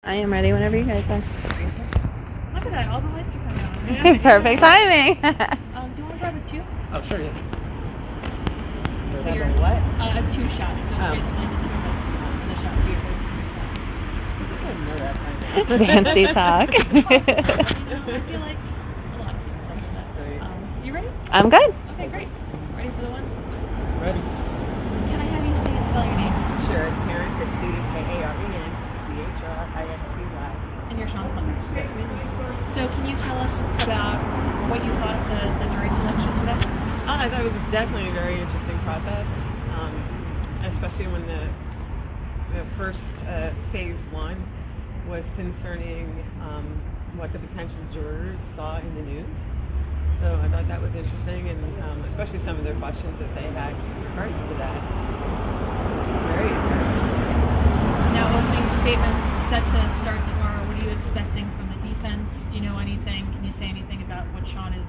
I am ready whenever you guys are. Look at that, all the lights are coming on. Perfect timing. Do you want to grab a two? Oh, sure, yeah. For your, what? A two shot. So basically the two of us, the shot to your face I didn't know that. Fancy talk. I feel like a lot of people don't know that. You ready? I'm good. Okay, great. Ready for the one? Ready? Can I have you say and spell your name? Sure, it's Shawn Christy, Karen, Christy. And you're Shawn's mother. Yes, ma'am. So can you tell us about what you thought of the jury selection today? I thought it was definitely a very interesting process, especially when the first phase one was concerning what the potential jurors saw in the news. So I thought that was interesting, and especially some of their questions that they had in regards to that. It was very interesting. Now, opening statements set to start tomorrow. What are you expecting from the defense? Do you know anything? Can you say anything about what Shawn is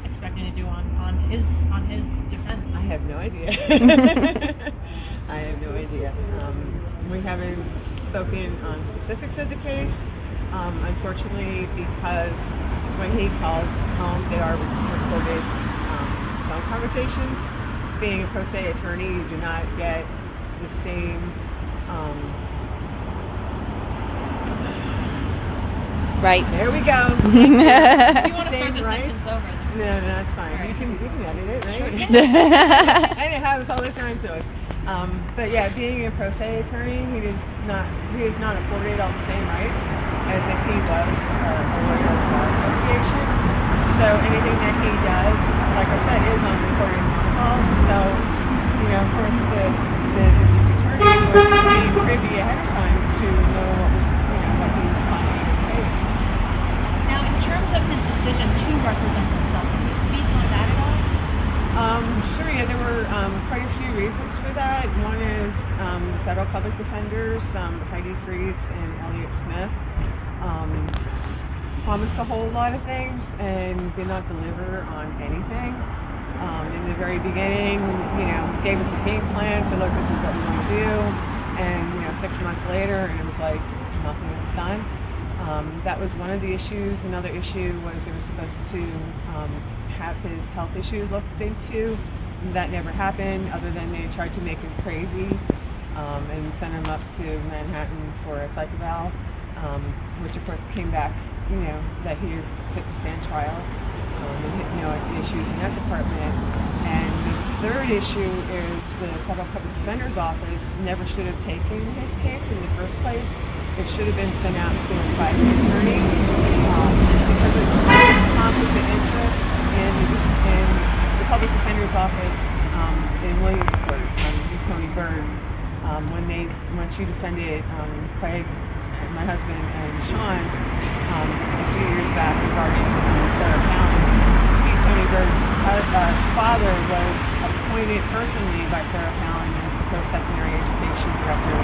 expecting to do on his defense? I have no idea. I have no idea. We haven't spoken on specifics of the case. Unfortunately, because when he calls home, they are recorded phone conversations. Being a pro se attorney, you do not get the same Right. There we go. If you want to start the Right? sentence over. No, that's fine. Right. You can edit it, right? Sure. And it happens all the time to us. But yeah, being a pro se attorney, he is not afforded all the same rights as if he was a lawyer of the Bar Association. So anything that he does, like I said, is on recorded calls. So, of course, the district attorney would be privy ahead of time to know what he was finding in his case. Now, in terms of his decision to represent himself, can you speak on that at all? Sure, yeah, there were quite a few reasons for that. One is federal public defenders, Heidi Freeze and Elliot Smith, promised a whole lot of things and did not deliver on anything. In the very beginning, gave us a game plan, said, look, this is what we want to do. And, 6 months later, and it was like nothing was done. That was one of the issues. Another issue was they were supposed to have his health issues looked into. That never happened, other than they tried to make him crazy and send him up to Manhattan for a psych eval, which of course came back, that he is fit to stand trial, and issues in that department. And the third issue is the Federal Public Defender's Office never should have taken his case in the first place. It should have been sent out to a private attorney because of conflict of interest in the Public Defender's Office in Williamsport, Tony Bird, when she defended Craig, my husband, and Shawn a few years back regarding Sarah Palin. Tony Bird's father was appointed personally by Sarah Palin as the post-secondary education director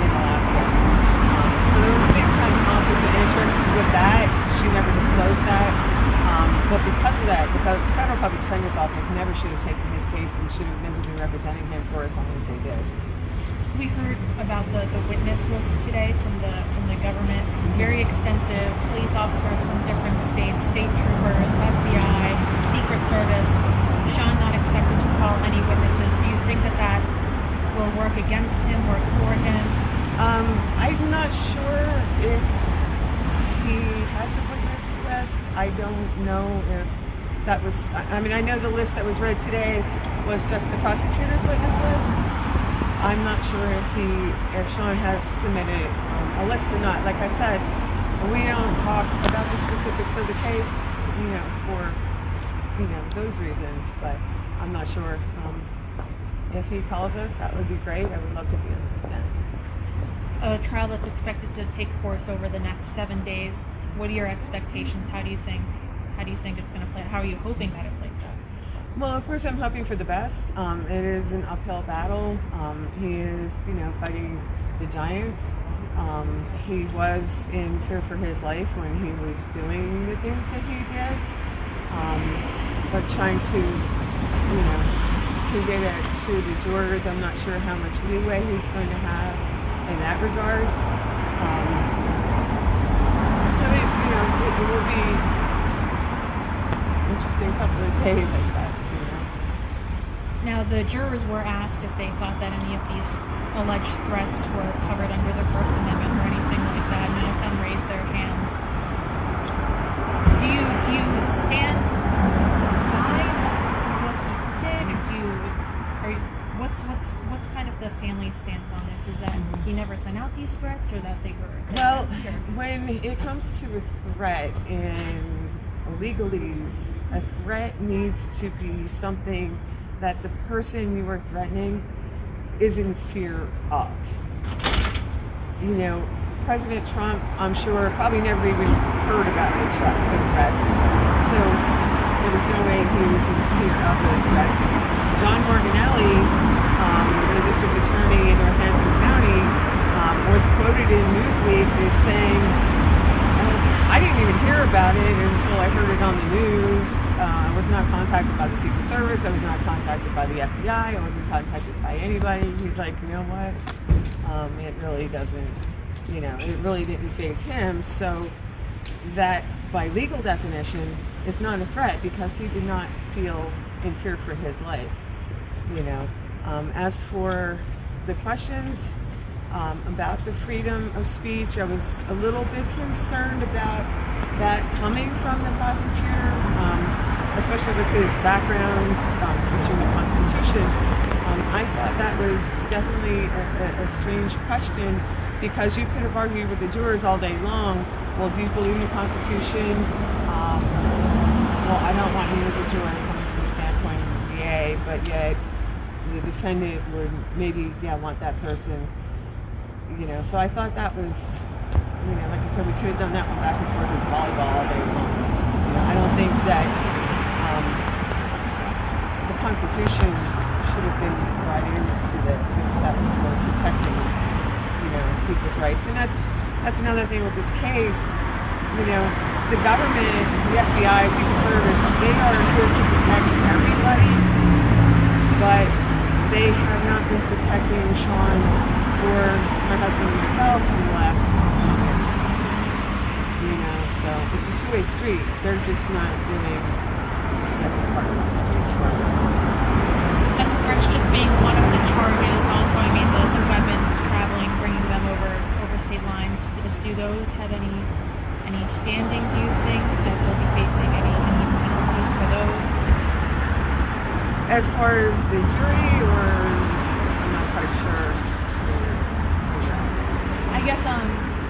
in Alaska. So there was a big time conflict of interest with that. She never disclosed that. But because of that, the Federal Public Defender's Office never should have taken his case and should have never been representing him for as long as they did. We heard about the witness list today from the government. Very extensive. Police officers from different states, state troopers, FBI, Secret Service. Shawn not expected to call any witnesses. Do you think that will work against him, work for him? I'm not sure if he has a witness list. I don't know if that was, I know the list that was read today was just the prosecutor's witness list. I'm not sure if Shawn has submitted a list or not. Like I said, we don't talk about the specifics of the case, for, those reasons, but I'm not sure if he calls us. That would be great. I would love to be on the stand. A trial that's expected to take course over the next 7 days. What are your expectations? How do you think it's going to play? How are you hoping that it plays out? Well, of course, I'm hoping for the best. It is an uphill battle. He is, fighting the giants. He was in fear for his life when he was doing the things that he did. But trying to, convey that to the jurors, I'm not sure how much leeway he's going to have in that regards. days, I guess. Now, the jurors were asked if they thought that any of these alleged threats were covered under the First Amendment or anything like that. None of them raised their hands. Do you stand by what he did? What's kind of the family stance on this? Is that he never sent out these threats, or that they were? Well, when it comes to a threat in legalese, a threat needs to be something that the person you are threatening is in fear of. President Trump, I'm sure, probably never even heard about the threats. So there was no way he was in fear of those threats. John Morganelli, the district attorney in Northampton County, was quoted in Newsweek as saying, I didn't even hear about it until I heard it on the news. I was not contacted by the Secret Service. I was not contacted by the FBI. I wasn't contacted by anybody. He's like, you know what? It really doesn't, it really didn't faze him. So that, by legal definition, is not a threat because he did not feel in fear for his life. As for the questions about the freedom of speech, I was a little bit concerned about that coming from the prosecutor, especially with his background teaching the Constitution. I thought that was definitely a strange question, because you could have argued with the jurors all day long, well, do you believe in the Constitution? Well, I don't want you as a juror coming from the standpoint of the DA, but yet the defendant would maybe, want that person. So I thought that was, like I said, we could have done that one back and forth as volleyball all day long. I don't think that the Constitution should have been brought into this except for protecting, people's rights. And that's another thing with this case. The government, the FBI, Secret Service, they are here to protect everybody, but they have not been protecting Shawn or my husband and myself in the last years. So it's a two-way street. They're just not doing the second part of the street as far as I'm concerned. And the threats just being one of the charges, also, the weapons, traveling, bringing them over state lines, do those have any standing, do you think, that they'll be facing any penalties for those? As far as the jury, or I'm not quite sure. I guess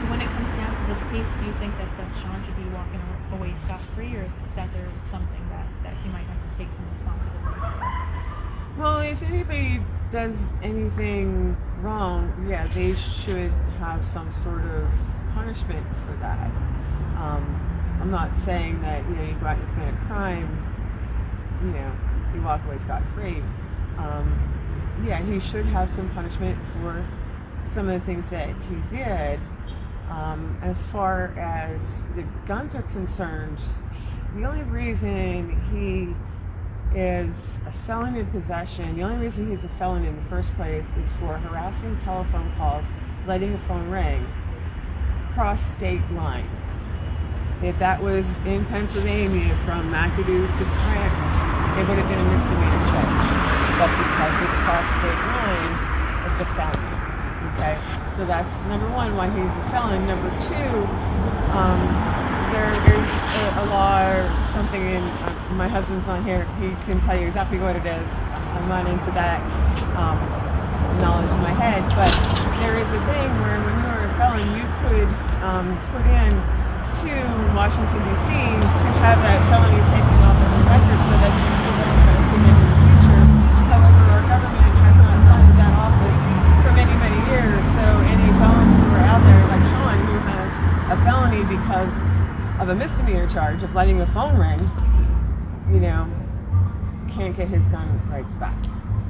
when it comes down to this case, do you think that Shawn should be walking away scot-free, or that there is something that he might have to take some responsibility for? Well, if anybody does anything wrong, they should have some sort of punishment for that. I'm not saying that, you go out and commit a crime, you walk away scot-free. He should have some punishment for some of the things that he did. As far as the guns are concerned, the only reason he is a felon in possession, the only reason he's a felon in the first place is for harassing telephone calls, letting a phone ring, cross state line. If that was in Pennsylvania from McAdoo to Scranton, it would have been a misdemeanor charge. But because it crossed state line, it's a felony. Okay? So that's number one, why he's a felon. Number two, there is a law or something in, my husband's not here, he can tell you exactly what it is. I'm not into that knowledge in my head, but there is a thing where when you are a felon, you could put in to Washington, D.C. to have that felony taken off of the record so that you can see it in the future. However, our government has not funded that office for many, many years, so any felons who are out there, like Shawn, who has a felony because of a misdemeanor charge of letting a phone ring, can't get his gun rights back.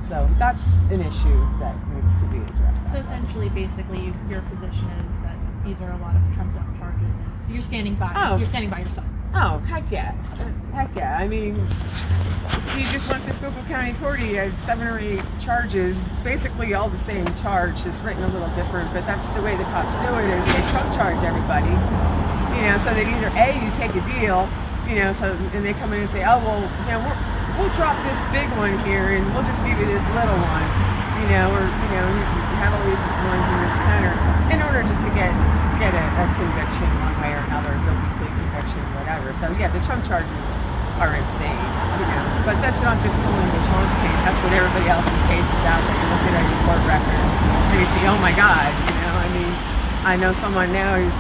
So that's an issue that needs to be addressed. So essentially, basically, your position is that these are a lot of trumped up charges, and you're standing by. You're standing by yourself. Oh, heck yeah. I mean, he just went to Schuylkill County Court. He had 7 or 8 charges, basically all the same charge, just written a little different. But that's the way the cops do it, is they trump charge everybody. So that either A, you take a deal, and they come in and say, oh, well, we'll drop this big one here and we'll just give you this little one, or you have all these ones in the center in order just to get a conviction one way or another, guilty plea conviction, whatever. So yeah, the Trump charges are insane, but that's not just only the Shawn's case. That's what everybody else's case is out there. You look at your court record and you see, oh my God, I know someone now who's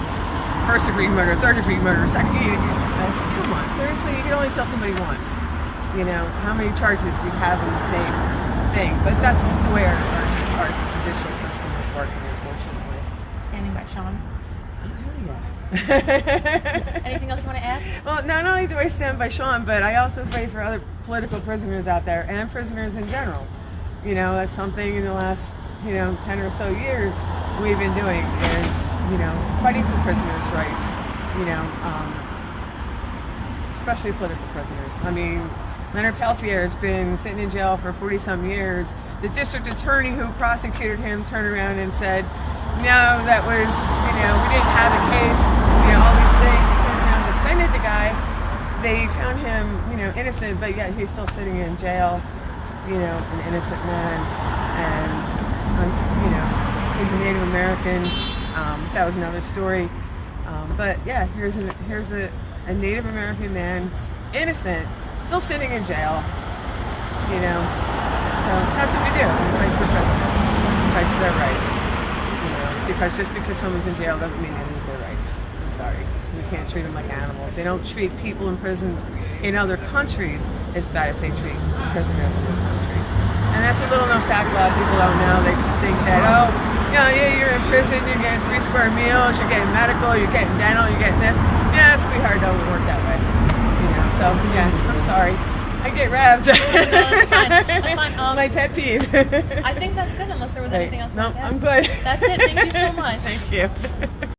first degree murder, third degree murder, second degree. I said, come on, seriously, you can only kill somebody once. How many charges you have in the same thing? But that's the way our judicial system is working, unfortunately. Standing by Shawn. Anything else you want to add? Well, not only do I stand by Shawn, but I also fight for other political prisoners out there and prisoners in general. That's something in the last, 10 or so years we've been doing is, fighting for prisoners' rights, especially political prisoners. Leonard Peltier has been sitting in jail for 40-some years. The district attorney who prosecuted him turned around and said, no, that was, we didn't have a case, all these things, turned around and defended the guy. They found him, innocent, but yet he's still sitting in jail, an innocent man, and, he's a Native American. That was another story. But yeah, here's a Native American man, innocent, still sitting in jail, so that's what we do. We fight for prisoners, we fight for their rights. Because just because someone's in jail doesn't mean they lose their rights. I'm sorry. We can't treat them like animals. They don't treat people in prisons in other countries as bad as they treat prisoners in this country. And that's a little known fact a lot of people don't know. They just think that, you're in prison, you're getting 3 square meals, you're getting medical, you're getting dental, you're getting this. Yeah, sweetheart, don't work that way. So yeah, I'm sorry. I get revved. No, that's fine. That's fine. My pet peeve. I think that's good unless there was anything else. No, I'm good. That's it. Thank you so much. Thank you.